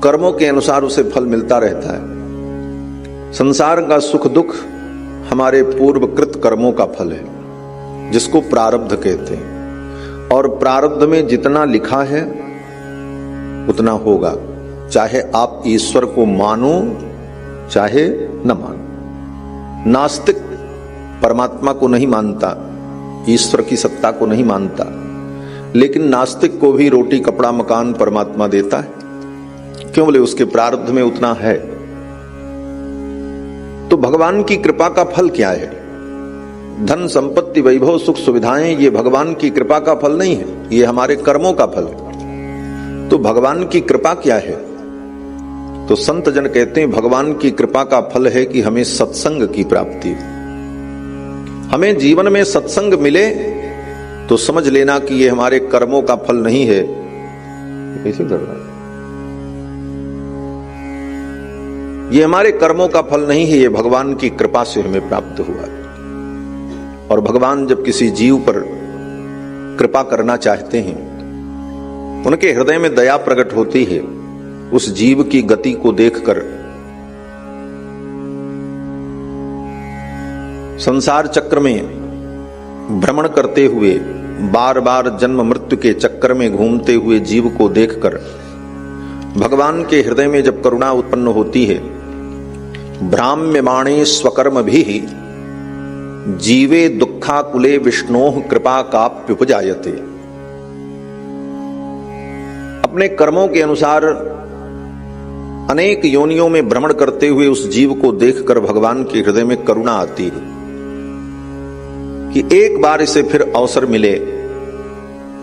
कर्मों के अनुसार उसे फल मिलता रहता है। संसार का सुख दुख हमारे पूर्वकृत कर्मों का फल है, जिसको प्रारब्ध कहते हैं। और प्रारब्ध में जितना लिखा है उतना होगा, चाहे आप ईश्वर को मानो चाहे न मानो। नास्तिक परमात्मा को नहीं मानता, ईश्वर की सत्ता को नहीं मानता, लेकिन नास्तिक को भी रोटी कपड़ा मकान परमात्मा देता है। क्यों? बोले उसके प्रारब्ध में उतना है। तो भगवान की कृपा का फल क्या है? धन संपत्ति वैभव सुख सुविधाएं ये भगवान की कृपा का फल नहीं है, ये हमारे कर्मों का फल है। तो भगवान की कृपा क्या है? तो संत जन कहते हैं भगवान की कृपा का फल है कि हमें सत्संग की प्राप्ति हो। हमें जीवन में सत्संग मिले तो समझ लेना कि ये हमारे कर्मों का फल नहीं है। कैसे कर रहा है? ये हमारे कर्मों का फल नहीं है, ये भगवान की कृपा से हमें प्राप्त हुआ। और भगवान जब किसी जीव पर कृपा करना चाहते हैं, उनके हृदय में दया प्रकट होती है। उस जीव की गति को देखकर संसार चक्र में भ्रमण करते हुए, बार बार जन्म मृत्यु के चक्कर में घूमते हुए जीव को देखकर भगवान के हृदय में जब करुणा उत्पन्न होती है, भ्राम्यमाणे स्वकर्म भी जीवे दुखाकुले विष्णोः कृपा काप्युपजायते। अपने कर्मों के अनुसार अनेक योनियों में भ्रमण करते हुए उस जीव को देखकर भगवान के हृदय में करुणा आती है कि एक बार इसे फिर अवसर मिले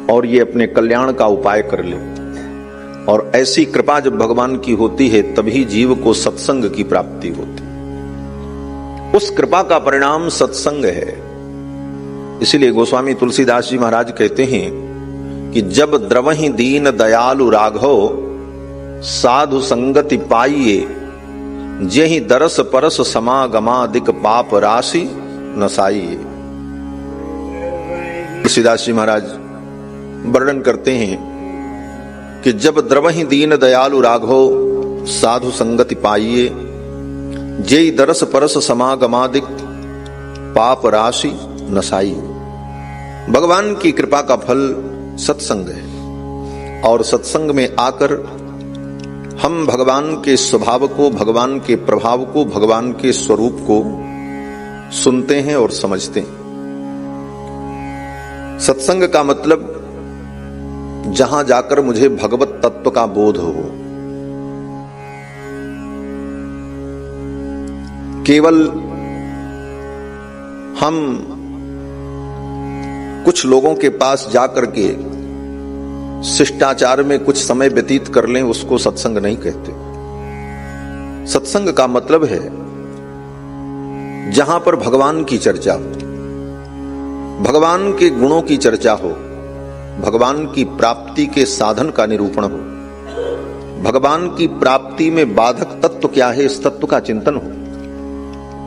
और ये अपने कल्याण का उपाय कर ले। और ऐसी कृपा जब भगवान की होती है तभी जीव को सत्संग की प्राप्ति होती है। उस कृपा का परिणाम सत्संग है। इसीलिए गोस्वामी तुलसीदास जी महाराज कहते हैं कि जब द्रवहि दीन दयालु राघव साधु संगति पाइये, जेहि दरस परस समागमादिक पाप राशि नसाइये। तुलसीदास जी महाराज वर्णन करते हैं कि जब द्रवहि दीन दयालु राघव साधु संगति पाइये, जेहि दरस परस समागमादिक पाप राशि नसाइये। भगवान की कृपा का फल सत्संग है। और सत्संग में आकर हम भगवान के स्वभाव को, भगवान के प्रभाव को, भगवान के स्वरूप को सुनते हैं और समझते हैं। सत्संग का मतलब जहां जाकर मुझे भगवत तत्व का बोध हो। केवल हम कुछ लोगों के पास जाकर के शिष्टाचार में कुछ समय व्यतीत कर लें, उसको सत्संग नहीं कहते। सत्संग का मतलब है जहां पर भगवान की चर्चा हो, भगवान के गुणों की चर्चा हो, भगवान की प्राप्ति के साधन का निरूपण हो, भगवान की प्राप्ति में बाधक तत्व क्या है इस तत्व का चिंतन हो,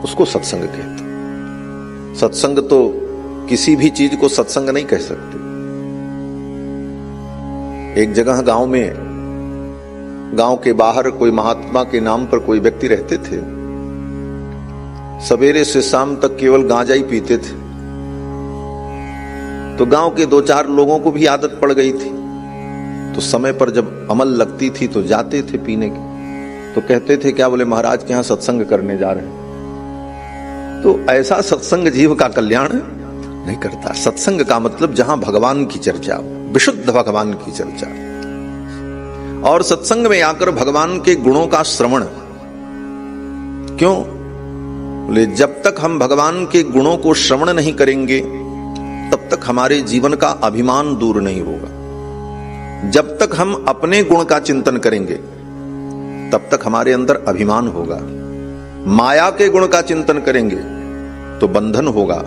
उसको सत्संग कहते। सत्संग तो किसी भी चीज को सत्संग नहीं कह सकते। एक जगह गांव में, गांव के बाहर कोई महात्मा के नाम पर कोई व्यक्ति रहते थे। सवेरे से शाम तक केवल गांजा ही पीते थे। तो गांव के दो चार लोगों को भी आदत पड़ गई थी। तो समय पर जब अमल लगती थी तो जाते थे पीने की। तो कहते थे क्या? बोले महाराज के यहां सत्संग करने जा रहे हैं। तो ऐसा सत्संग जीव का कल्याण नहीं करता। सत्संग का मतलब जहां भगवान की चर्चा, विशुद्ध भगवान की चर्चा, और सत्संग में आकर भगवान के गुणों का श्रवण। क्यों? बोले जब तक हम भगवान के गुणों को श्रवण नहीं करेंगे तब तक हमारे जीवन का अभिमान दूर नहीं होगा। जब तक हम अपने गुण का चिंतन करेंगे तब तक हमारे अंदर अभिमान होगा। माया के गुण का चिंतन करेंगे तो बंधन होगा,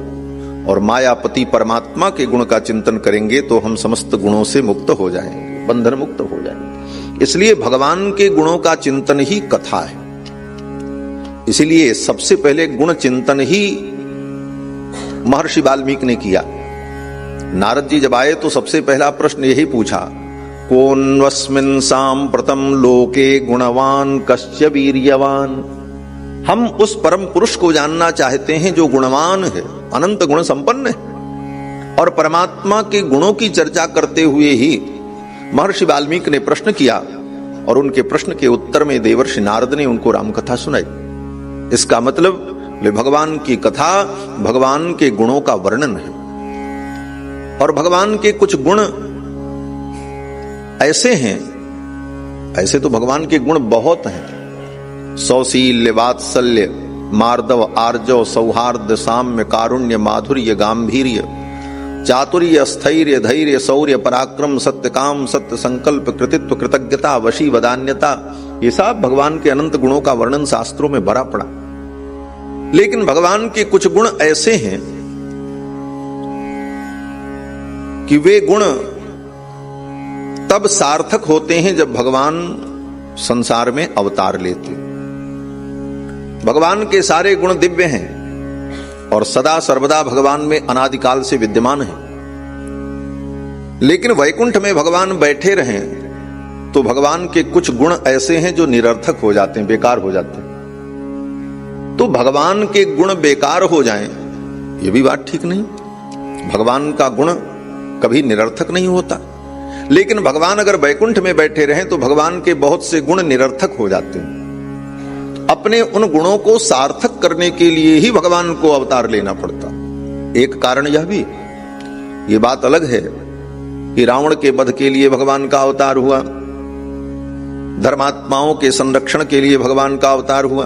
और मायापति परमात्मा के गुण का चिंतन करेंगे तो हम समस्त गुणों से मुक्त हो जाएंगे, बंधन मुक्त हो जाएंगे। इसलिए भगवान के गुणों का चिंतन ही कथा है। इसीलिए सबसे पहले गुण चिंतन ही महर्षि वाल्मीकि ने किया। नारद जी जब आए तो सबसे पहला प्रश्न यही पूछा कोन्वस्मिन् सांप्रतम लोके गुणवान कस्य वीर्यवान। हम उस परम पुरुष को जानना चाहते हैं जो गुणवान है, अनंत गुण संपन्न है। और परमात्मा के गुणों की चर्चा करते हुए ही महर्षि वाल्मीकि ने प्रश्न किया और उनके प्रश्न के उत्तर में देवर्षि नारद ने उनको रामकथा सुनाई। इसका मतलब भगवान की कथा भगवान के गुणों का वर्णन है। और भगवान के कुछ गुण ऐसे हैं, ऐसे तो भगवान के गुण बहुत हैं, सौशील्य, वात्सल्य, मार्दव, आर्जव, सौहार्द, साम्य, कारुण्य, माधुर्य, गांभीर्य, चातुर्य, स्थैर्य, धैर्य, शौर्य, पराक्रम, सत्य काम, सत्य संकल्प, कृतित्व, कृतज्ञता, वशी, वदान्यता, ये सब भगवान के अनंत गुणों का वर्णन शास्त्रों में भरा पड़ा। लेकिन भगवान के कुछ गुण ऐसे हैं कि वे गुण तब सार्थक होते हैं जब भगवान संसार में अवतार लेते। भगवान के सारे गुण दिव्य हैं और सदा सर्वदा भगवान में अनादिकाल से विद्यमान हैं। लेकिन वैकुंठ में भगवान बैठे रहें तो भगवान के कुछ गुण ऐसे हैं जो निरर्थक हो जाते हैं, बेकार हो जाते हैं। तो भगवान के गुण बेकार हो जाएं, यह भी बात ठीक नहीं। भगवान का गुण कभी निरर्थक नहीं होता। लेकिन भगवान अगर वैकुंठ में बैठे रहें तो भगवान के बहुत से गुण निरर्थक हो जाते हैं। अपने उन गुणों को सार्थक करने के लिए ही भगवान को अवतार लेना पड़ता। एक कारण यह भी, ये बात अलग है कि रावण के वध के लिए भगवान का अवतार हुआ, धर्मात्माओं के संरक्षण के लिए भगवान का अवतार हुआ,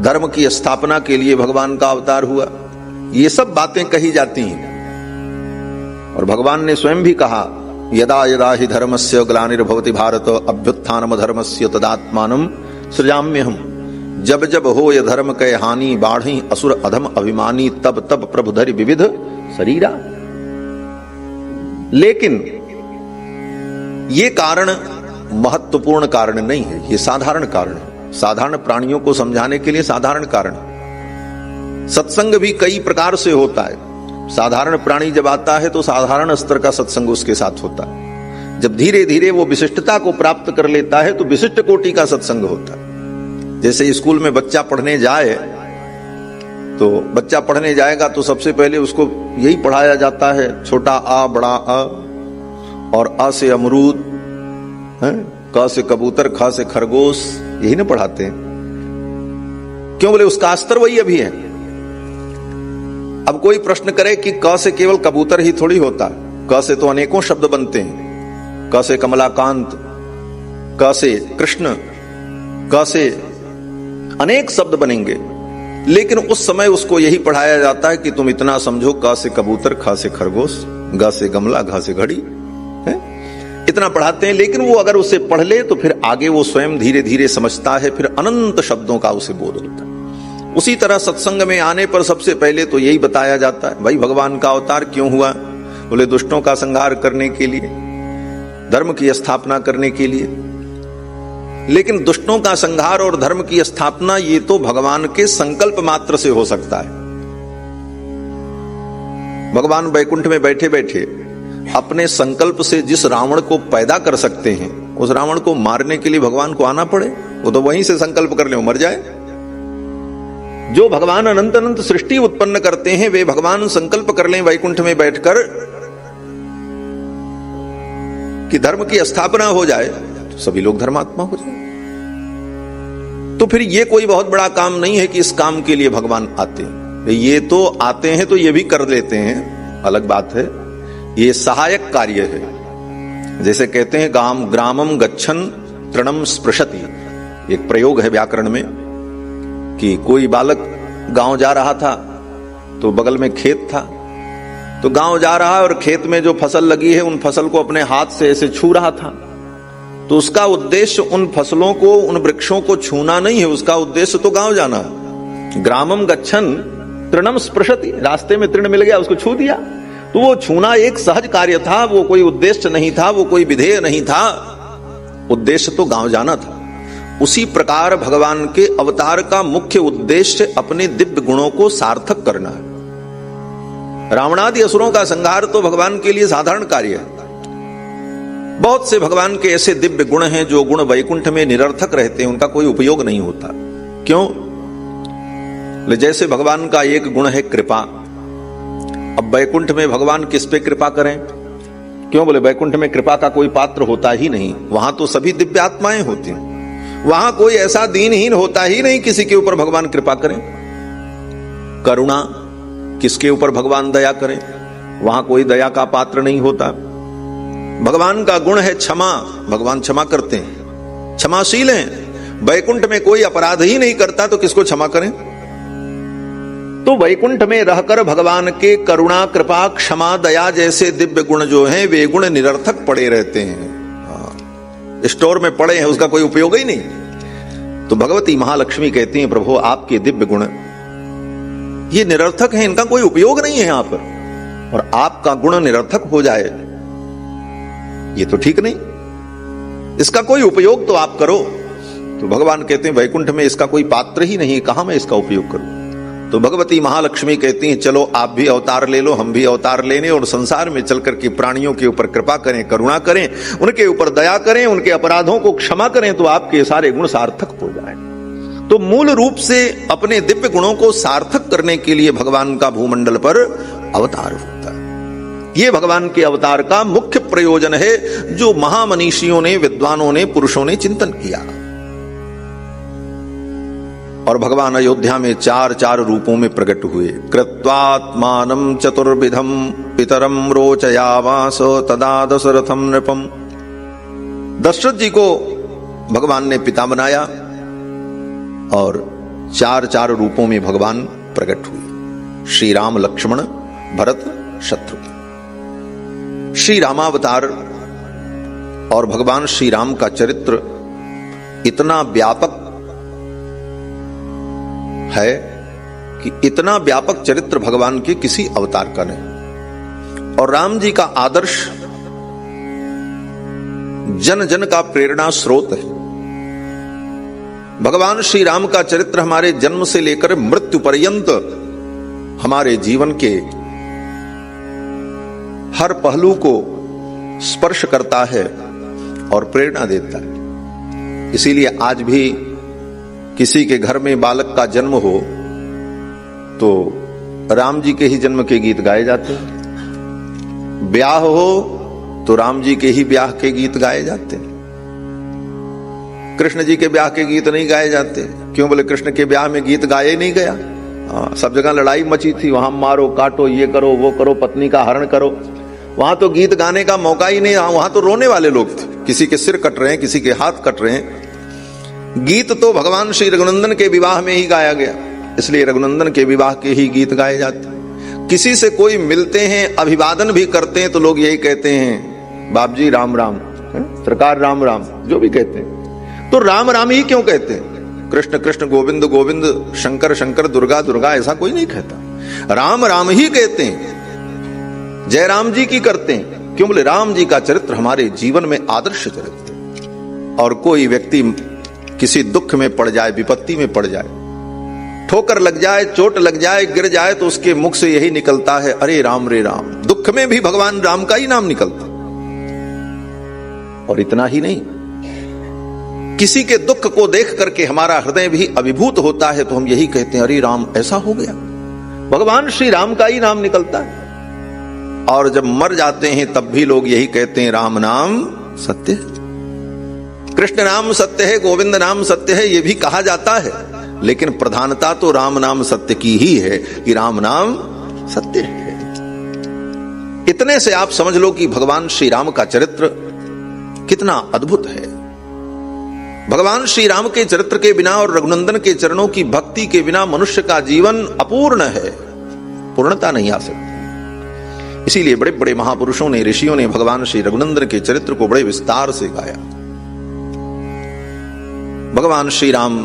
धर्म की स्थापना के लिए भगवान का अवतार हुआ, ये सब बातें कही जाती हैं। और भगवान ने स्वयं भी कहा, यदा यदा हि धर्मस्य ग्लानिर्भवति भारत अभ्युत्थानम धर्मस्य तदात्मानं सृजाम्यहम्। जब जब हो ये धर्म कै हानि बाढ़ी असुर अधम अभिमानी तब तब प्रभु धरि विविध शरीरा। लेकिन ये कारण महत्वपूर्ण कारण नहीं है, ये साधारण कारण है। साधारण प्राणियों को समझाने के लिए साधारण कारण। सत्संग भी कई प्रकार से होता है। साधारण प्राणी जब आता है तो साधारण स्तर का सत्संग उसके साथ होता है। जब धीरे धीरे वो विशिष्टता को प्राप्त कर लेता है तो विशिष्ट कोटि का सत्संग होता है। जैसे स्कूल में बच्चा पढ़ने जाए तो बच्चा पढ़ने जाएगा तो सबसे पहले उसको यही पढ़ाया जाता है, छोटा आ बड़ा अ, और अ से अमरूद, क से कबूतर, ख से खरगोश, यही ना पढ़ाते हैं। क्यों? बोले उसका स्तर वही अभी है। अब कोई प्रश्न करे कि क से केवल कबूतर ही थोड़ी होता, क से तो अनेकों शब्द बनते हैं। क से कमलाकांत, क से कृष्ण, क से अनेक शब्द बनेंगे। लेकिन उस समय उसको यही पढ़ाया जाता है कि तुम इतना समझो, क से कबूतर, ख से खरगोश, ग से गमला, घ से घड़ी, है? इतना पढ़ाते हैं। लेकिन वो अगर उसे पढ़ ले तो फिर आगे वो स्वयं धीरे धीरे समझता है, फिर अनंत शब्दों का उसे बोध होता है। उसी तरह सत्संग में आने पर सबसे पहले तो यही बताया जाता है, भाई भगवान का अवतार क्यों हुआ? बोले दुष्टों का संहार करने के लिए, धर्म की स्थापना करने के लिए। लेकिन दुष्टों का संहार और धर्म की स्थापना ये तो भगवान के संकल्प मात्र से हो सकता है। भगवान वैकुंठ में बैठे बैठे अपने संकल्प से जिस रावण को पैदा कर सकते हैं, उस रावण को मारने के लिए भगवान को आना पड़े? वो तो वहीं से संकल्प कर ले, मर जाए। जो भगवान अनंत अनंत सृष्टि उत्पन्न करते हैं वे भगवान संकल्प कर लें वैकुंठ में बैठकर कि धर्म की स्थापना हो जाए तो सभी लोग धर्मात्मा हो जाए। तो फिर ये कोई बहुत बड़ा काम नहीं है कि इस काम के लिए भगवान आते हैं। ये तो आते हैं तो ये भी कर लेते हैं, अलग बात है। ये सहायक कार्य है। जैसे कहते हैं ग्रामम गच्छन तृणम स्पृशति, एक प्रयोग है व्याकरण में कि कोई बालक गांव जा रहा था तो बगल में खेत था, तो गांव जा रहा है और खेत में जो फसल लगी है उन फसल को अपने हाथ से ऐसे छू रहा था। तो उसका उद्देश्य उन फसलों को, उन वृक्षों को छूना नहीं है, उसका उद्देश्य तो गांव जाना। ग्रामम गच्छन तृणम स्पृशति, रास्ते में तृण मिल गया, उसको छू दिया। तो वो छूना एक सहज कार्य था, वो कोई उद्देश्य नहीं था, वो कोई विधेय नहीं था, उद्देश्य तो गांव जाना था। उसी प्रकार भगवान के अवतार का मुख्य उद्देश्य अपने दिव्य गुणों को सार्थक करना है। रावणादि असुरों का संहार तो भगवान के लिए साधारण कार्य है, बहुत से भगवान के ऐसे दिव्य गुण हैं जो गुण वैकुंठ में निरर्थक रहते हैं, उनका कोई उपयोग नहीं होता। क्यों? जैसे भगवान का एक गुण है कृपा। अब वैकुंठ में भगवान किस पे कृपा करें? क्यों? बोले वैकुंठ में कृपा का कोई पात्र होता ही नहीं, वहां तो सभी दिव्य आत्माएं होती हैं, वहां कोई ऐसा दीनहीन होता ही नहीं किसी के ऊपर भगवान कृपा करें। करुणा, किसके ऊपर भगवान दया करें? वहां कोई दया का पात्र नहीं होता। भगवान का गुण है क्षमा, भगवान क्षमा करते हैं, क्षमाशील हैं। वैकुंठ में कोई अपराध ही नहीं करता तो किसको क्षमा करें? तो वैकुंठ में रहकर भगवान के करुणा, कृपा, क्षमा, दया जैसे दिव्य गुण जो हैं वे गुण निरर्थक पड़े रहते हैं, स्टोर में पड़े हैं, उसका कोई उपयोग ही नहीं। तो भगवती महालक्ष्मी कहती हैं प्रभु आपके दिव्य गुण ये निरर्थक हैं, इनका कोई उपयोग नहीं है यहां पर, और आपका गुण निरर्थक हो जाए ये तो ठीक नहीं, इसका कोई उपयोग तो आप करो। तो भगवान कहते हैं वैकुंठ में इसका कोई पात्र ही नहीं, कहां मैं इसका उपयोग करूं? तो भगवती महालक्ष्मी कहती हैं चलो आप भी अवतार ले लो, हम भी अवतार लेने और संसार में चलकर के प्राणियों के ऊपर कृपा करें, करुणा करें, उनके ऊपर दया करें, उनके अपराधों को क्षमा करें, तो आपके सारे गुण सार्थक हो जाए। तो मूल रूप से अपने दिव्य गुणों को सार्थक करने के लिए भगवान का भूमंडल पर अवतार होता है। यह भगवान के अवतार का मुख्य प्रयोजन है, जो महामनीषियों ने, विद्वानों ने, पुरुषों ने चिंतन किया। और भगवान अयोध्या में चार चार रूपों में प्रकट हुए। कृत्वात्मानं चतुर्विधम पितरम रोचयावास तदा दशरथम नृपम। दशरथ जी को भगवान ने पिता बनाया और चार चार रूपों में भगवान प्रकट हुए। श्री राम, लक्ष्मण, भरत, शत्रुघ्न। श्री रामावतार और भगवान श्री राम का चरित्र इतना व्यापक है कि इतना व्यापक चरित्र भगवान के किसी अवतार का नहीं। और राम जी का आदर्श जन जन का प्रेरणा स्रोत है। भगवान श्री राम का चरित्र हमारे जन्म से लेकर मृत्यु पर्यंत हमारे जीवन के हर पहलू को स्पर्श करता है और प्रेरणा देता है। इसीलिए आज भी किसी के घर में बालक का जन्म हो तो राम जी के ही जन्म के गीत गाए जाते हैं, ब्याह हो तो राम जी के ही ब्याह के गीत गाए जाते हैं। कृष्ण जी के ब्याह के गीत नहीं गाए जाते। क्यों? बोले कृष्ण के ब्याह में गीत गाए नहीं गया। सब जगह लड़ाई मची थी, वहां मारो काटो, ये करो वो करो, पत्नी का हरण करो, वहां तो गीत गाने का मौका ही नहीं। वहां तो रोने वाले लोग थे, किसी के सिर कट रहे हैं, किसी के हाथ कट रहे हैं। गीत तो भगवान श्री रघुनंदन के विवाह में ही गाया गया, इसलिए रघुनंदन के विवाह के ही गीत गाए जाते। किसी से कोई मिलते हैं, अभिवादन भी करते हैं तो लोग यही कहते हैं बाप जी राम राम, सरकार राम राम, जो भी कहते हैं। तो राम राम ही क्यों कहते हैं? कृष्ण कृष्ण, गोविंद गोविंद, शंकर शंकर, दुर्गा दुर्गा, ऐसा कोई नहीं कहता। राम राम ही कहते हैं, जय राम जी की करते हैं। क्यों? बोले राम जी का चरित्र हमारे जीवन में आदर्श चरित्र है। और कोई व्यक्ति किसी दुख में पड़ जाए, विपत्ति में पड़ जाए, ठोकर लग जाए, चोट लग जाए, गिर जाए, तो उसके मुख से यही निकलता है अरे राम रे राम। दुख में भी भगवान राम का ही नाम निकलता। और इतना ही नहीं, किसी के दुख को देख करके हमारा हृदय भी अभिभूत होता है तो हम यही कहते हैं अरे राम ऐसा हो गया, भगवान श्री राम का ही नाम निकलता है। और जब मर जाते हैं तब भी लोग यही कहते हैं राम नाम सत्य है, कृष्ण नाम सत्य है, गोविंद नाम सत्य है, यह भी कहा जाता है। लेकिन प्रधानता तो राम नाम सत्य की ही है कि राम नाम सत्य है। इतने से आप समझ लो कि भगवान श्री राम का चरित्र कितना अद्भुत है। भगवान श्री राम के चरित्र के बिना और रघुनंदन के चरणों की भक्ति के बिना मनुष्य का जीवन अपूर्ण है, पूर्णता नहीं आ सकती। इसीलिए बड़े बड़े महापुरुषों ने, ऋषियों ने भगवान श्री रघुनंदन के चरित्र को बड़े विस्तार से गाया। भगवान श्री राम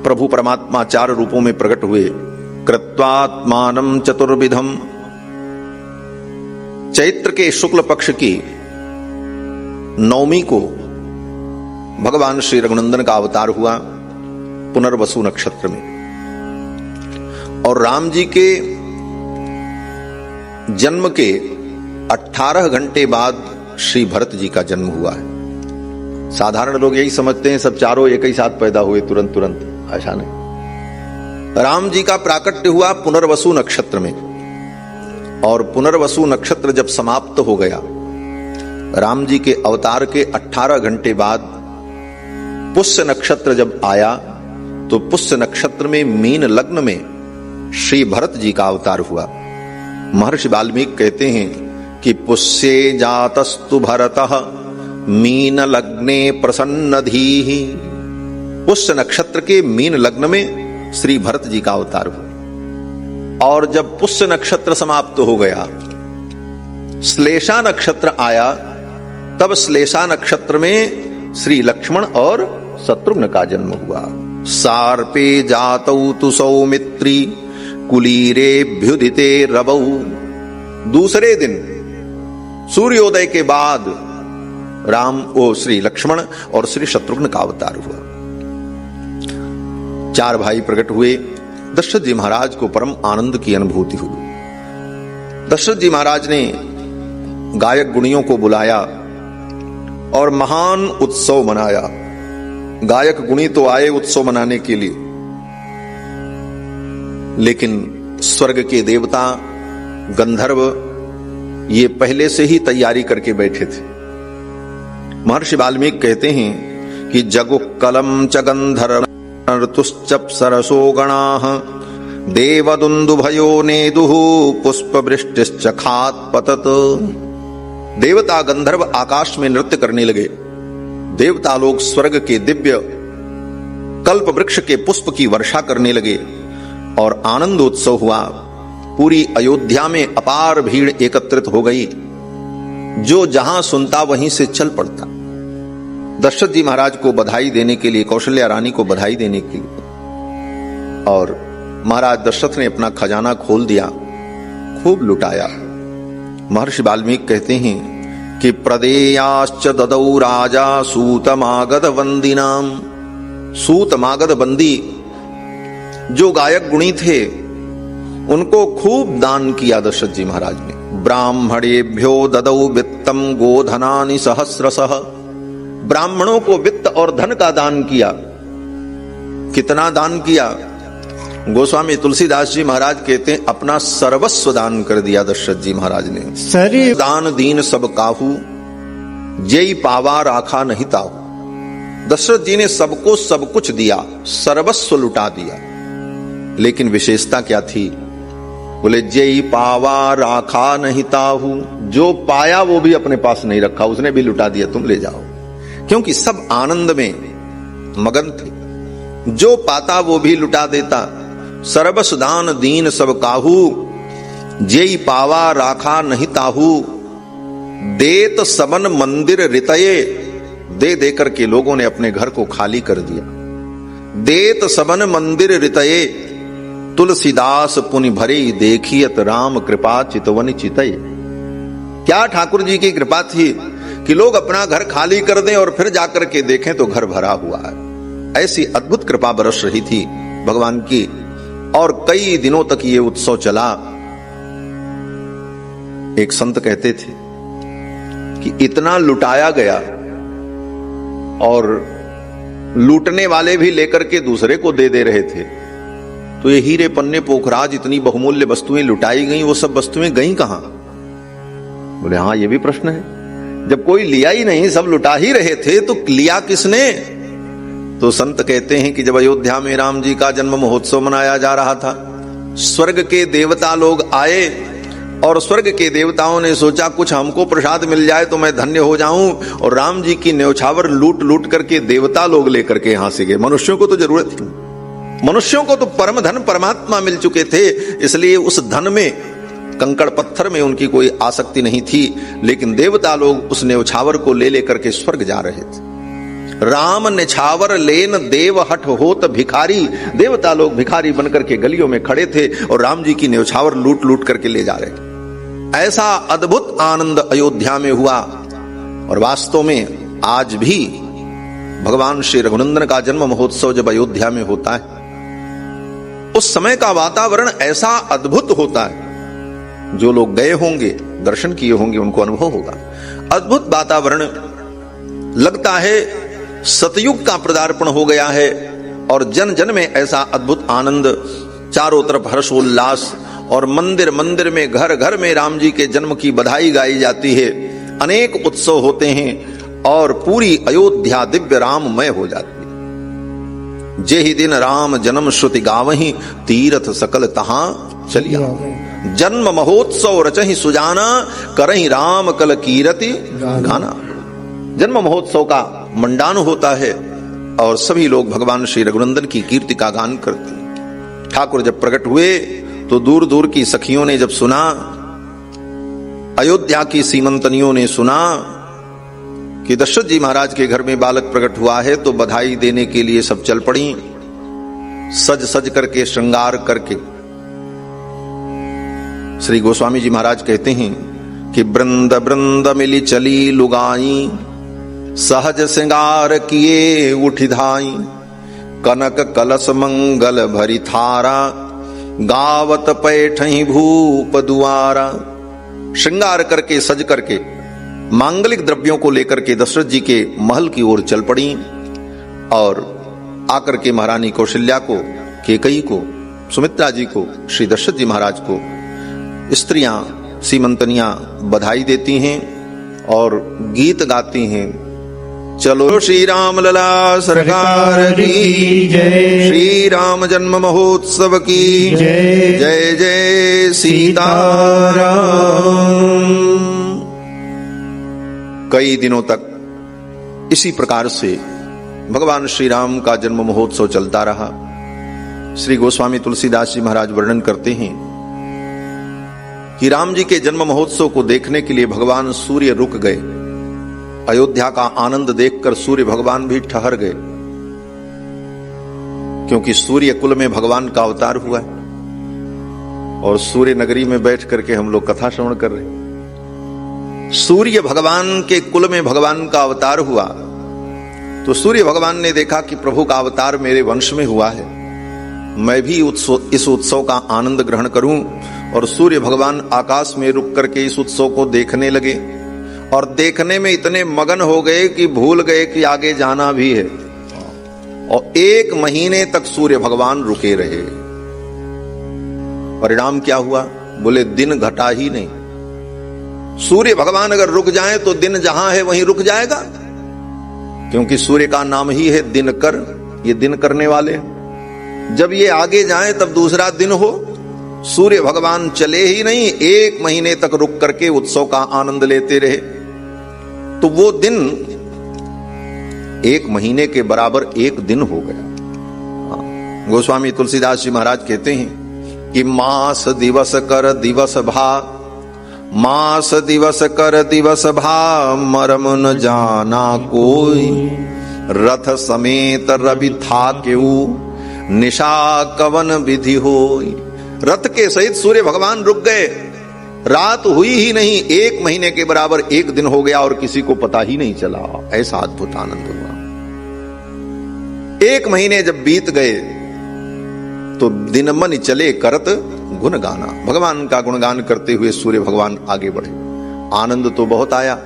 प्रभु परमात्मा चार रूपों में प्रकट हुए। कृत्वात्मानं चतुर्विधम। चैत्र के शुक्ल पक्ष की नवमी को भगवान श्री रघुनंदन का अवतार हुआ पुनर्वसु नक्षत्र में। और राम जी के जन्म के 18 घंटे बाद श्री भरत जी का जन्म हुआ है। साधारण लोग यही समझते हैं सब चारों एक ही साथ पैदा हुए तुरंत तुरंत, ऐसा नहीं। राम जी का प्राकट्य हुआ पुनर्वसु नक्षत्र में, और पुनर्वसु नक्षत्र जब समाप्त हो गया, राम जी के अवतार के 18 घंटे बाद पुष्य नक्षत्र जब आया, तो पुष्य नक्षत्र में मीन लग्न में श्री भरत जी का अवतार हुआ। महर्षि वाल्मीकि कहते हैं कि पुष्ये जातस्तु भरतः मीन लग्ने प्रसन्नधीः। पुष्य नक्षत्र के मीन लग्न में श्री भरत जी का अवतार हुआ। और जब पुष्य नक्षत्र समाप्त हो गया, श्लेषा नक्षत्र आया, तब श्लेषा नक्षत्र में श्री लक्ष्मण और शत्रुघ्न का जन्म हुआ। सार्पे जातौ तु सौमित्री कुलीरेभ्युदिते रवौ। दूसरे दिन सूर्योदय के बाद श्री लक्ष्मण और श्री शत्रुघ्न का अवतार हुआ। 4 भाई प्रकट हुए। दशरथ जी महाराज को परम आनंद की अनुभूति हुई। दशरथ जी महाराज ने गायक गुणियों को बुलाया और महान उत्सव मनाया। गायक गुणी तो आए उत्सव मनाने के लिए, लेकिन स्वर्ग के देवता गंधर्व ये पहले से ही तैयारी करके बैठे थे। महर्षि वाल्मीकि कहते हैं कि जगु कलम च गंधर्वस्तुश्च सरसो गणाः देवदुन्दुभयो नेदुः पुष्पवृष्टिश्च खात्पतत्। देवता गंधर्व आकाश में नृत्य करने लगे। देवता लोग स्वर्ग के दिव्य कल्प वृक्ष के पुष्प की वर्षा करने लगे और आनंद उत्सव हुआ। पूरी अयोध्या में अपार भीड़ एकत्रित हो गई। जो जहां सुनता वहीं से चल पड़ता। दशरथ जी महाराज को बधाई देने के लिए, कौशल्या रानी को बधाई देने के लिए, और महाराज दशरथ ने अपना खजाना खोल दिया, खूब लुटाया। महर्षि वाल्मीकि कहते हैं कि प्रदेयाश्च ददौ राजा सूतमागध वंदिनाम। सूतमागध बंदी जो गायक गुणी थे, उनको खूब दान किया दशरथ जी महाराज ने। ब्राह्मणेभ्यो ददौ वित्तम गोधनानि सहस्रशः। ब्राह्मणों को वित्त और धन का दान किया। कितना दान किया? गोस्वामी तुलसीदास जी महाराज कहते हैं अपना सर्वस्व दान कर दिया दशरथ जी महाराज ने। सरी दान दीन सब काहू, जेई पावा राखा नहीं ताहू। दशरथ जी ने सबको सब कुछ दिया, सर्वस्व लुटा दिया। लेकिन विशेषता क्या थी? बोले जेई पावा राखा नहीं ताहू। जो पाया वो भी अपने पास नहीं रखा, उसने भी लुटा दिया, तुम ले जाओ। क्योंकि सब आनंद में मगन थे। जो पाता वो भी लुटा देता। सर्वस्व दान दीन सब काहू, जेई पावा राखा नहीं ताहू। देत सबन मंदिर रितये। दे देकर के लोगों ने अपने घर को खाली कर दिया। देत सबन मंदिर रितये, तुलसीदास पुनि भरे देखियत राम कृपा चितवन चितय। क्या ठाकुर जी की कृपा थी कि लोग अपना घर खाली कर दें और फिर जाकर के देखें तो घर भरा हुआ है। ऐसी अद्भुत कृपा बरस रही थी भगवान की। और कई दिनों तक ये उत्सव चला। एक संत कहते थे कि इतना लुटाया गया और लूटने वाले भी लेकर के दूसरे को दे रहे थे। तो ये हीरे पन्ने पोखराज इतनी बहुमूल्य वस्तुएं लुटाई गई, वो सब वस्तुएं गई कहां? बोले हाँ, ये भी प्रश्न है। जब कोई लिया ही नहीं, सब लुटा ही रहे थे, तो लिया किसने? तो संत कहते हैं कि जब अयोध्या में राम जी का जन्म महोत्सव मनाया जा रहा था, स्वर्ग के देवता लोग आए और स्वर्ग के देवताओं ने सोचा कुछ हमको प्रसाद मिल जाए तो मैं धन्य हो जाऊं, और राम जी की न्यौछावर लूट लूट करके देवता लोग लेकर के यहां से गए। मनुष्यों को तो जरूरत थी, मनुष्यों को तो परम धन परमात्मा मिल चुके थे, इसलिए उस धन में, कंकड़ पत्थर में उनकी कोई आसक्ति नहीं थी। लेकिन देवता लोग उस न्यौछावर को ले लेकर के स्वर्ग जा रहे थे। राम निछावर लेन देव हठ होत भिखारी। देवता लोग भिखारी बनकर के गलियों में खड़े थे और राम जी की न्यौछावर लूट लूट करके ले जा रहे थे। ऐसा अद्भुत आनंद अयोध्या में हुआ। और वास्तव में आज भी भगवान श्री रघुनंदन का जन्म महोत्सव जब अयोध्या में होता है, उस समय का वातावरण ऐसा अद्भुत होता है। जो लोग गए होंगे दर्शन किए होंगे उनको अनुभव होगा। अद्भुत वातावरण, लगता है सतयुग का पदार्पण हो गया है और जन जन में ऐसा अद्भुत आनंद, चारों तरफ हर्षोल्लास और मंदिर मंदिर में, घर घर में राम जी के जन्म की बधाई गाई जाती है। अनेक उत्सव होते हैं और पूरी अयोध्या दिव्य राममय हो जाती है। जेहि दिन राम जन्म श्रुति गावहीं, तीरथ सकल तहां चलिया। जन्म महोत्सव रचहि सुजाना, करहि राम कल कीरति गाना। जन्म महोत्सव का मंडान होता है और सभी लोग भगवान श्री रघुनंदन की कीर्ति का गान करते हैं। ठाकुर जब प्रकट हुए तो दूर दूर की सखियों ने जब सुना, अयोध्या की सीमंतनियों ने सुना कि दशरथ जी महाराज के घर में बालक प्रकट हुआ है, तो बधाई देने के लिए सब चल पड़ी, सज सज करके, श्रृंगार करके। श्री गोस्वामी जी महाराज कहते हैं कि वृंद वृंद मिली चली लुगाई, सहज श्रृंगार किए उठी धाई, कनक कलश मंगल भरी थारा, गावत पैठही भूप दुआरा। श्रृंगार करके, सज करके, मांगलिक द्रव्यों को लेकर के दशरथ जी के महल की ओर चल पड़ी और आकर के महारानी कौशल्या को, केकई को, सुमित्रा जी को, श्री दशरथ जी महाराज को स्त्रियां, सीमंतनियां बधाई देती हैं और गीत गाती हैं। चलो श्री राम लला सरकार की जय, श्री राम जन्म महोत्सव की जय, जय जय सीताराम। कई दिनों तक इसी प्रकार से भगवान श्री राम का जन्म महोत्सव चलता रहा। श्री गोस्वामी तुलसीदास जी महाराज वर्णन करते हैं कि राम जी के जन्म महोत्सव को देखने के लिए भगवान सूर्य रुक गए। अयोध्या का आनंद देखकर सूर्य भगवान भी ठहर गए, क्योंकि सूर्य कुल में भगवान का अवतार हुआ है और सूर्य नगरी में बैठ करके हम लोग कथा श्रवण कर रहे हैं। सूर्य भगवान के कुल में भगवान का अवतार हुआ तो सूर्य भगवान ने देखा कि प्रभु का अवतार मेरे वंश में हुआ है, मैं भी इस उत्सव का आनंद ग्रहण करूं। और सूर्य भगवान आकाश में रुक करके इस उत्सव को देखने लगे और देखने में इतने मगन हो गए कि भूल गए कि आगे जाना भी है। और 1 महीने तक सूर्य भगवान रुके रहे। परिणाम क्या हुआ? बोले दिन घटा ही नहीं। सूर्य भगवान अगर रुक जाए तो दिन जहां है वहीं रुक जाएगा, क्योंकि सूर्य का नाम ही है दिनकर, ये दिन करने वाले। जब ये आगे जाए तब दूसरा दिन हो। सूर्य भगवान चले ही नहीं, 1 महीने तक रुक करके उत्सव का आनंद लेते रहे। तो वो दिन 1 महीने के बराबर 1 दिन हो गया। गोस्वामी तुलसीदास जी महाराज कहते हैं कि मास दिवस कर दिवस भा, मास दिवस कर दिवस भा, मरम न जाना कोई, रथ समेत रवि था केऊ, निशा कवन विधि होई। रथ के सहित सूर्य भगवान रुक गए, रात हुई ही नहीं, 1 महीने के बराबर 1 दिन हो गया और किसी को पता ही नहीं चला। ऐसा अद्भुत आनंद हुआ। 1 महीने जब बीत गए तो दिन मन चले करत गुण गाना। भगवान का गुणगान करते हुए सूर्य भगवान आगे बढ़े। आनंद तो बहुत आया,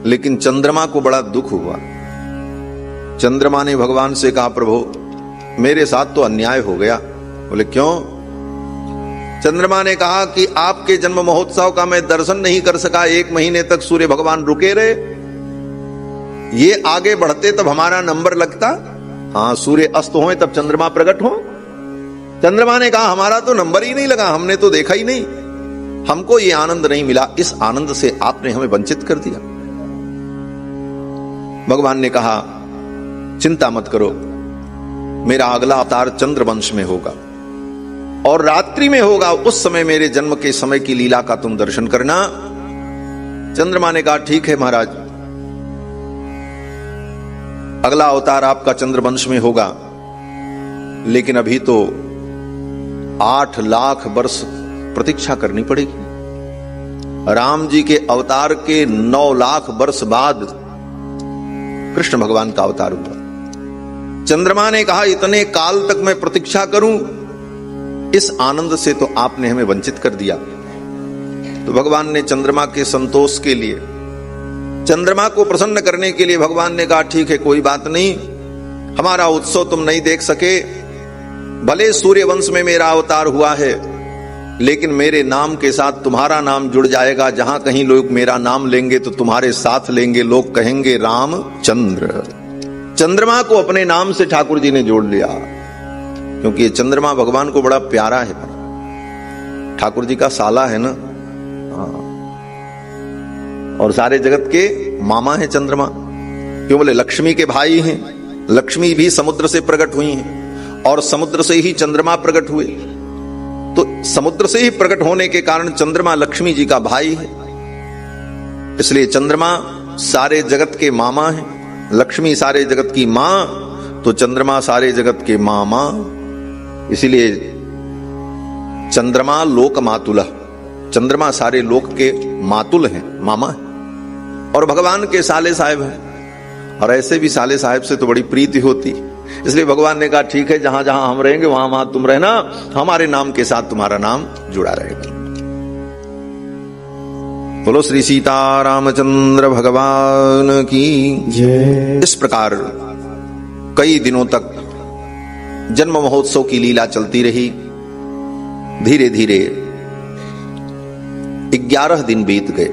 लेकिन चंद्रमा को बड़ा दुख हुआ। चंद्रमा ने भगवान से कहा, प्रभु मेरे साथ तो अन्याय हो गया। बोले क्यों? चंद्रमा ने कहा कि आपके जन्म महोत्सव का मैं दर्शन नहीं कर सका, 1 महीने तक सूर्य भगवान रुके रहे। ये आगे बढ़ते तब हमारा नंबर लगता। हाँ, सूर्य अस्त होए तब चंद्रमा प्रकट हो। चंद्रमा ने कहा हमारा तो नंबर ही नहीं लगा, हमने तो देखा ही नहीं, हमको ये आनंद नहीं मिला। इस आनंद से आपने हमें वंचित कर दिया। भगवान ने कहा चिंता मत करो, मेरा अगला अवतार चंद्रवंश में होगा और रात्रि में होगा। उस समय मेरे जन्म के समय की लीला का तुम दर्शन करना। चंद्रमा ने कहा ठीक है महाराज, अगला अवतार आपका चंद्रवंश में होगा, लेकिन अभी तो 8 लाख वर्ष प्रतीक्षा करनी पड़ेगी। राम जी के अवतार के 9 लाख वर्ष बाद कृष्ण भगवान का अवतार हुआ। चंद्रमा ने कहा इतने काल तक मैं प्रतीक्षा करूं, इस आनंद से तो आपने हमें वंचित कर दिया। तो भगवान ने चंद्रमा के संतोष के लिए, चंद्रमा को प्रसन्न करने के लिए भगवान ने कहा ठीक है, कोई बात नहीं, हमारा उत्सव तुम नहीं देख सके, भले सूर्य वंश में मेरा अवतार हुआ है, लेकिन मेरे नाम के साथ तुम्हारा नाम जुड़ जाएगा। जहां कहीं लोग मेरा नाम लेंगे तो तुम्हारे साथ लेंगे, लोग कहेंगे रामचंद्र। चंद्रमा को अपने नाम से ठाकुर जी ने जोड़ लिया, क्योंकि ये चंद्रमा भगवान को बड़ा प्यारा है, ठाकुर जी का साला है ना, और सारे जगत के मामा है चंद्रमा। क्यों बोले? लक्ष्मी के भाई हैं, लक्ष्मी भी समुद्र से प्रकट हुई हैं और समुद्र से ही चंद्रमा प्रकट हुए, तो समुद्र से ही प्रकट होने के कारण चंद्रमा लक्ष्मी जी का भाई है। इसलिए चंद्रमा सारे जगत के मामा है, लक्ष्मी सारे जगत की मां, तो चंद्रमा सारे जगत के मामा। इसीलिए चंद्रमा लोक मातुल, चंद्रमा सारे लोक के मातुल हैं, मामा है, और भगवान के साले साहेब हैं। और ऐसे भी साले साहेब से तो बड़ी प्रीति होती, इसलिए भगवान ने कहा ठीक है, जहां जहां हम रहेंगे वहां वहां तुम रहना, हमारे नाम के साथ तुम्हारा नाम जुड़ा रहेगा। बोलो श्री सीता रामचंद्र भगवान की जय। इस प्रकार कई दिनों तक जन्म महोत्सव की लीला चलती रही। धीरे धीरे 11 दिन बीत गए।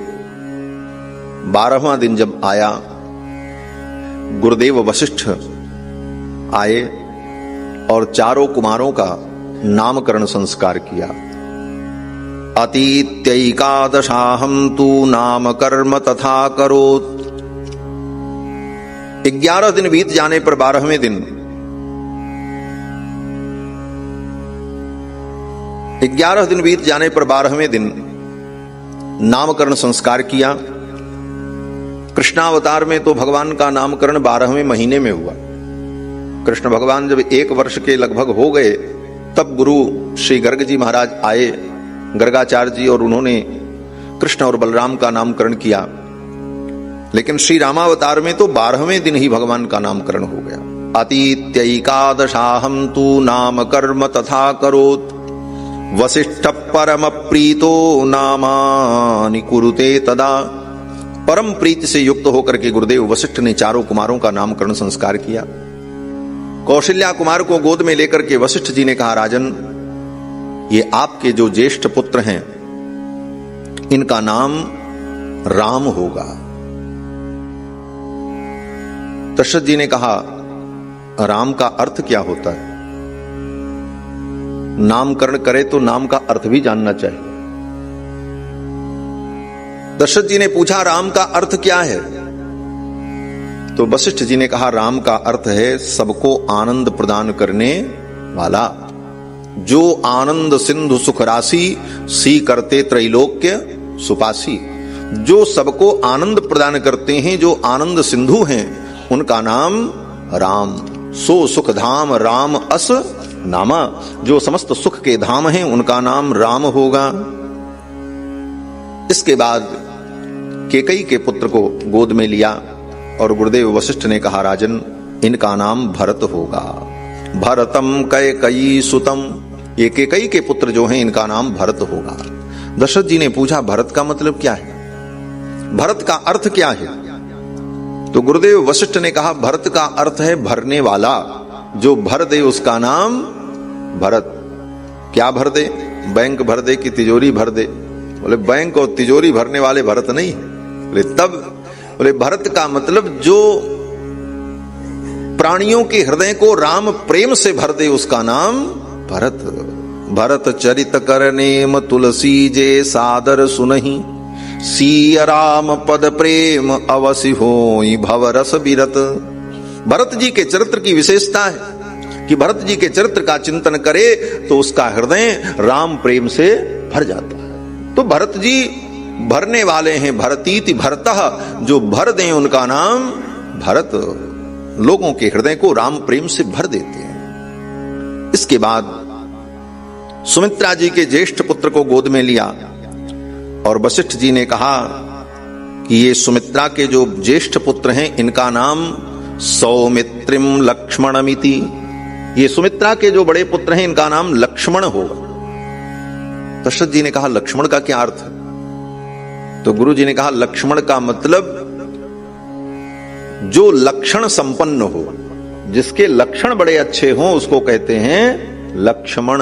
12वां दिन जब आया, गुरुदेव वशिष्ठ आए और चारों कुमारों का नामकरण संस्कार किया। अतीत्यैकादशाहं तु नाम कर्म तथा करोत्। 11 दिन बीत जाने पर 12वें दिन, 11 दिन बीत जाने पर 12वें दिन नामकरण संस्कार किया। कृष्णावतार में तो भगवान का नामकरण 12वें महीने में हुआ। कृष्ण भगवान जब 1 वर्ष के लगभग हो गए, तब गुरु श्री गर्ग जी महाराज आए, गर्गाचार्य जी, और उन्होंने कृष्ण और बलराम का नामकरण किया। लेकिन श्री रामावतार में तो 12वें दिन ही भगवान का नामकरण हो गया। अतीत्यैकादशाहं तु नाम कर्म तथा करोत्। वसिष्ठ परम प्रीतो नामानि कुरुते तदा। परम प्रीति से युक्त होकर के गुरुदेव वशिष्ठ ने चारों कुमारों का नामकरण संस्कार किया। कौशल्या कुमार को गोद में लेकर के वशिष्ठ जी ने कहा, राजन, ये आपके जो ज्येष्ठ पुत्र हैं, इनका नाम राम होगा। दशरथ जी ने कहा, राम का अर्थ क्या होता है? नामकरण करे तो नाम का अर्थ भी जानना चाहिए। दशरथ जी ने पूछा, राम का अर्थ क्या है? तो वशिष्ठ जी ने कहा, राम का अर्थ है सबको आनंद प्रदान करने वाला। जो आनंद सिंधु सुख राशि, सी करते त्रैलोक्य सुपासी। जो सबको आनंद प्रदान करते हैं, जो आनंद सिंधु हैं, उनका नाम राम। सो सुख धाम राम अस नामा। जो समस्त सुख के धाम हैं, उनका नाम राम होगा। इसके बाद केकई के पुत्र को गोद में लिया और गुरुदेव वशिष्ठ ने कहा, राजन, इनका नाम भरत होगा। भरतम कैकयी सुतम। ये केकई के पुत्र जो हैं, इनका नाम भरत होगा। दशरथ जी ने पूछा, भरत का मतलब क्या है? भरत का अर्थ क्या है? तो गुरुदेव वशिष्ठ ने कहा, भरत का अर्थ है भरने वाला। जो भर दे उसका नाम भरत। क्या भर दे? बैंक भर दे कि तिजोरी भर दे? बोले बैंक और तिजोरी भरने वाले भरत नहीं। बोले तब? बोले भरत का मतलब जो प्राणियों के हृदय को राम प्रेम से भर दे, उसका नाम भरत। भरत चरित करनेम तुलसी जे सादर सुनहि। सिय राम पद प्रेम अवसि होई भव रस बिरत। भरत जी के चरित्र की विशेषता है कि भरत जी के चरित्र का चिंतन करे तो उसका हृदय राम प्रेम से भर जाता है। तो भरत जी भरने वाले हैं। भरतीति भरतः। जो भर दें उनका नाम भरत। लोगों के हृदय को राम प्रेम से भर देते हैं। इसके बाद सुमित्रा जी के ज्येष्ठ पुत्र को गोद में लिया और वशिष्ठ जी ने कहा कि ये सुमित्रा के जो ज्येष्ठ पुत्र हैं, इनका नाम सौमित्रिम लक्ष्मणमिति। ये सुमित्रा के जो बड़े पुत्र हैं, इनका नाम लक्ष्मण होगा। दशरथ जी ने कहा, लक्ष्मण का क्या अर्थ है? तो गुरु जी ने कहा लक्ष्मण का मतलब जो लक्षण संपन्न हो, जिसके लक्षण बड़े अच्छे हों उसको कहते हैं लक्ष्मण।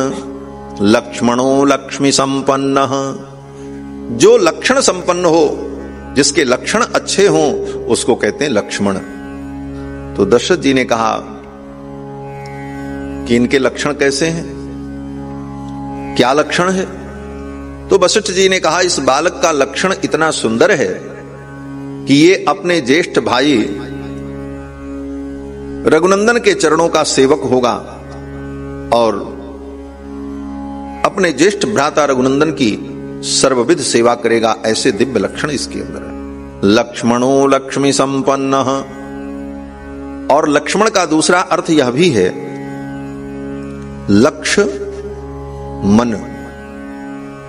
लक्ष्मणो लक्ष्मी संपन्न, जो लक्षण संपन्न हो, जिसके लक्षण अच्छे हों उसको कहते हैं लक्ष्मण। तो दशरथ जी ने कहा कि इनके लक्षण कैसे हैं, क्या लक्षण है? तो वशिष्ठ जी ने कहा इस बालक का लक्षण इतना सुंदर है कि ये अपने ज्येष्ठ भाई रघुनंदन के चरणों का सेवक होगा और अपने ज्येष्ठ भ्राता रघुनंदन की सर्वविध सेवा करेगा। ऐसे दिव्य लक्षण इसके अंदर है। लक्ष्मणो लक्ष्मी संपन्न। और लक्ष्मण का दूसरा अर्थ यह भी है लक्ष्य मन,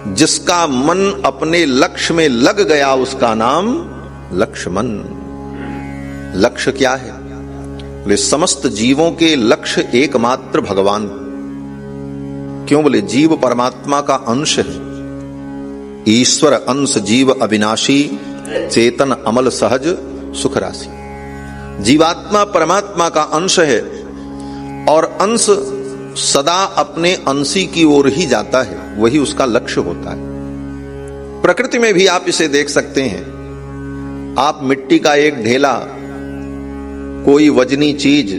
जिसका मन अपने लक्ष्य में लग गया उसका नाम लक्ष्मण। लक्ष्य क्या है? बोले समस्त जीवों के लक्ष्य एकमात्र भगवान। क्यों? बोले जीव परमात्मा का अंश है। ईश्वर अंश जीव अविनाशी, चेतन अमल सहज सुख राशि। जीवात्मा परमात्मा का अंश है और अंश सदा अपने अंशी की ओर ही जाता है, वही उसका लक्ष्य होता है। प्रकृति में भी आप इसे देख सकते हैं। आप मिट्टी का एक ढेला, कोई वजनी चीज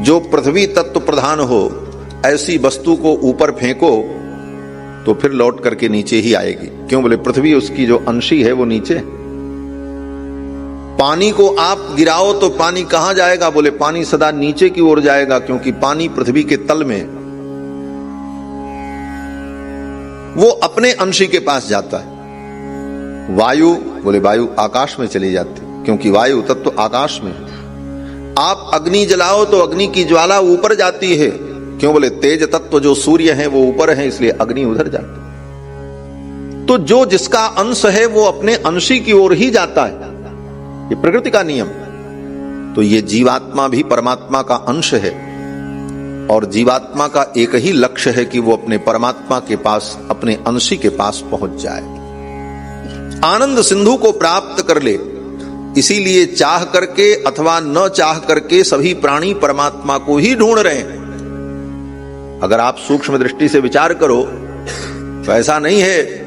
जो पृथ्वी तत्व प्रधान हो, ऐसी वस्तु को ऊपर फेंको तो फिर लौट करके नीचे ही आएगी। क्यों? बोले पृथ्वी उसकी जो अंशी है वो नीचे। पानी को आप गिराओ तो पानी कहां जाएगा? बोले पानी सदा नीचे की ओर जाएगा, क्योंकि पानी पृथ्वी के तल में, वो अपने अंशी के पास जाता है। वायु, बोले वायु आकाश में चली जाती, क्योंकि वायु तत्व तो आकाश में है। आप अग्नि जलाओ तो अग्नि की ज्वाला ऊपर जाती है। क्यों? बोले तेज तत्व जो सूर्य है वो ऊपर है, इसलिए अग्नि उधर जाती है। तो जो जिसका अंश है वो अपने अंशी की ओर ही जाता है, ये प्रकृति का नियम। तो ये जीवात्मा भी परमात्मा का अंश है और जीवात्मा का एक ही लक्ष्य है कि वो अपने परमात्मा के पास, अपने अंशी के पास पहुंच जाए, आनंद सिंधु को प्राप्त कर ले। इसीलिए चाह करके अथवा न चाह करके सभी प्राणी परमात्मा को ही ढूंढ रहे हैं। अगर आप सूक्ष्म दृष्टि से विचार करो तो ऐसा नहीं है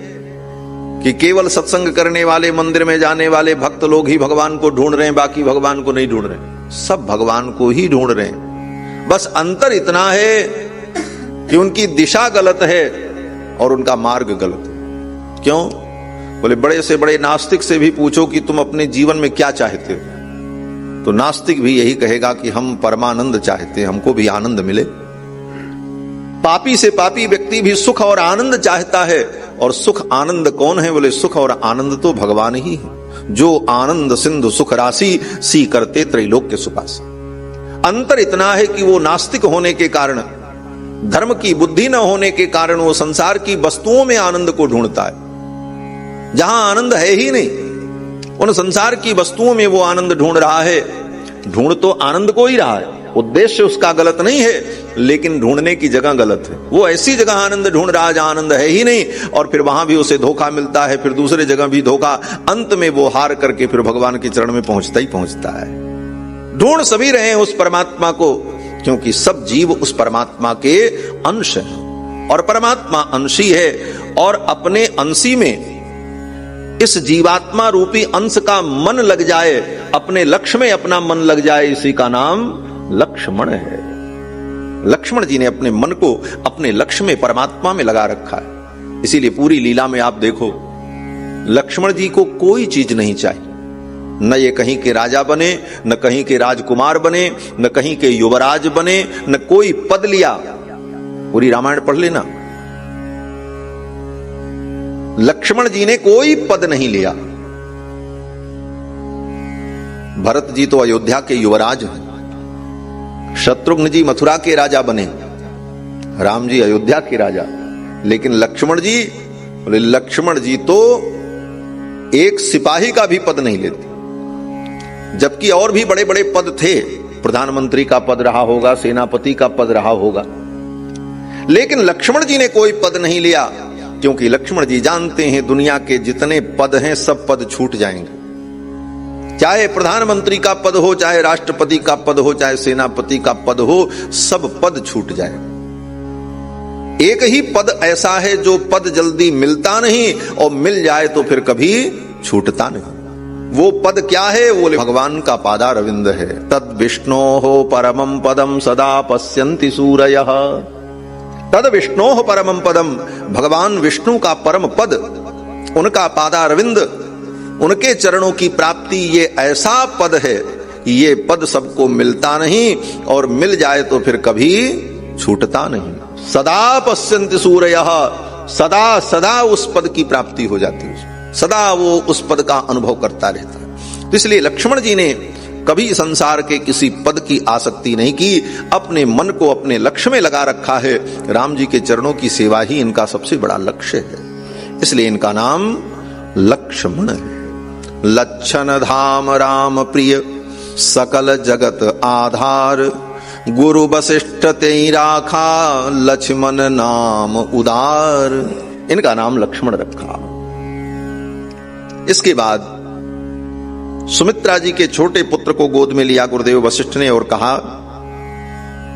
कि केवल सत्संग करने वाले, मंदिर में जाने वाले भक्त लोग ही भगवान को ढूंढ रहे हैं, बाकी भगवान को नहीं ढूंढ रहे। सब भगवान को ही ढूंढ रहे हैं। बस अंतर इतना है कि उनकी दिशा गलत है और उनका मार्ग गलत है। क्यों? बोले बड़े से बड़े नास्तिक से भी पूछो कि तुम अपने जीवन में क्या चाहते हो, तो नास्तिक भी यही कहेगा कि हम परमानंद चाहते हैं, हमको भी आनंद मिले। पापी से पापी व्यक्ति भी सुख और आनंद चाहता है। और सुख आनंद कौन है? बोले सुख और आनंद तो भगवान ही है। जो आनंद सिंधु सुख राशि, सी करते त्रैलोक्य सुखासी। अंतर इतना है कि वो नास्तिक होने के कारण, धर्म की बुद्धि न होने के कारण वो संसार की वस्तुओं में आनंद को ढूंढता है, जहां आनंद है ही नहीं। उन संसार की वस्तुओं में वो आनंद ढूंढ रहा है। ढूंढ तो आनंद को ही रहा है, उद्देश्य उसका गलत नहीं है, लेकिन ढूंढने की जगह गलत है। वो ऐसी जगह आनंद ढूंढ रहा है जहां आनंद है ही नहीं, और फिर वहां भी उसे धोखा मिलता है, फिर दूसरे जगह भी धोखा। अंत में वो हार करके फिर भगवान के चरण में पहुंचता ही पहुंचता है। ढूंढ सभी रहे हैं उस परमात्मा को, क्योंकि सब जीव उस परमात्मा के अंश हैं और परमात्मा अंशी है। और अपने अंशी में इस जीवात्मा रूपी अंश का मन लग जाए, अपने लक्ष्य में अपना मन लग जाए, इसी का नाम लक्ष्मण है। लक्ष्मण जी ने अपने मन को अपने लक्ष्य में, परमात्मा में लगा रखा है। इसीलिए पूरी लीला में आप देखो, लक्ष्मण जी को कोई चीज नहीं चाहिए। न ये कहीं के राजा बने, न कहीं के राजकुमार बने, न कहीं के युवराज बने, न कोई पद लिया। पूरी रामायण पढ़ लेना, लक्ष्मण जी ने कोई पद नहीं लिया। भरत जी तो अयोध्या के युवराज हैं, शत्रुघ्न जी मथुरा के राजा बने, राम जी अयोध्या के राजा। लेकिन लक्ष्मण जी, बोले लक्ष्मण जी तो एक सिपाही का भी पद नहीं लेते, जबकि और भी बड़े बड़े पद थे। प्रधानमंत्री का पद रहा होगा, सेनापति का पद रहा होगा, लेकिन लक्ष्मण जी ने कोई पद नहीं लिया। क्योंकि लक्ष्मण जी जानते हैं दुनिया के जितने पद हैं सब पद छूट जाएंगे, चाहे प्रधानमंत्री का पद हो, चाहे राष्ट्रपति का पद हो, चाहे सेनापति का पद हो, सब पद छूट जाए। एक ही पद ऐसा है जो पद जल्दी मिलता नहीं और मिल जाए तो फिर कभी छूटता नहीं। वो पद क्या है? वो भगवान का पादारविंद है। तद विष्णोः परमं पदम सदा पश्यन्ति सूरयः। तद विष्णोः परमं पदम, भगवान विष्णु का परम पद, उनका पादारविंद, उनके चरणों की प्राप्ति, ये ऐसा पद है, ये पद सबको मिलता नहीं और मिल जाए तो फिर कभी छूटता नहीं। सदा पश्यन्ति सूरयः, सदा सदा उस पद की प्राप्ति हो जाती है, सदा वो उस पद का अनुभव करता रहता है। तो इसलिए लक्ष्मण जी ने कभी संसार के किसी पद की आसक्ति नहीं की, अपने मन को अपने लक्ष्य में लगा रखा है। राम जी के चरणों की सेवा ही इनका सबसे बड़ा लक्ष्य है, इसलिए इनका नाम लक्ष्मण है। लक्षण धाम राम प्रिय सकल जगत आधार, गुरु वशिष्ठ तेई राखा लक्ष्मण नाम उदार। इनका नाम लक्ष्मण रखा। इसके बाद सुमित्रा जी के छोटे पुत्र को गोद में लिया गुरुदेव वशिष्ठ ने और कहा,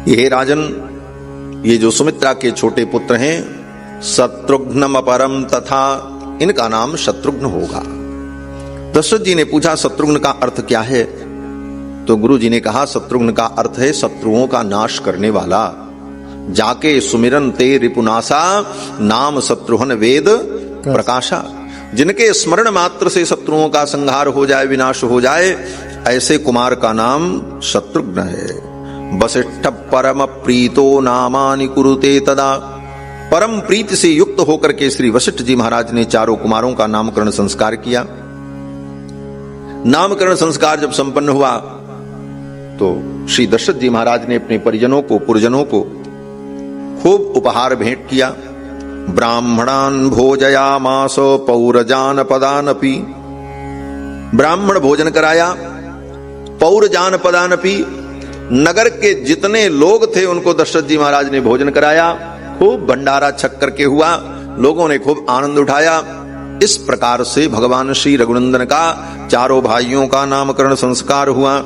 हे राजन, ये जो सुमित्रा के छोटे पुत्र हैं शत्रुघ्नम अपरम तथा, इनका नाम शत्रुघ्न होगा। दशरथ जी ने पूछा शत्रुघ्न का अर्थ क्या है? तो गुरु जी ने कहा शत्रुघ्न का अर्थ है शत्रुओं का नाश करने वाला। जाके सुमिरन ते रिपुनासा, नाम शत्रुघ्न वेद प्रकाशा। जिनके स्मरण मात्र से शत्रुओं का संहार हो जाए, विनाश हो जाए, ऐसे कुमार का नाम शत्रुघ्न है। वशिष्ठ परम प्रीतो नामानि कुरुते तदा, परम प्रीति से युक्त होकर के श्री वशिष्ठ जी महाराज ने चारों कुमारों का नामकरण संस्कार किया। नामकरण संस्कार जब संपन्न हुआ तो श्री दशरथ जी महाराज ने अपने परिजनों को, पुरजनों को खूब उपहार भेंट किया। ब्राह्मणान भोजयामास पौरजान पदानपि, ब्राह्मण भोजन कराया, पौरजान पदानपि, नगर के जितने लोग थे उनको दशरथ जी महाराज ने भोजन कराया। खूब भंडारा छक करके हुआ, लोगों ने खूब आनंद उठाया। इस प्रकार से भगवान श्री रघुनंदन का चारों भाइयों का नामकरण संस्कार हुआ।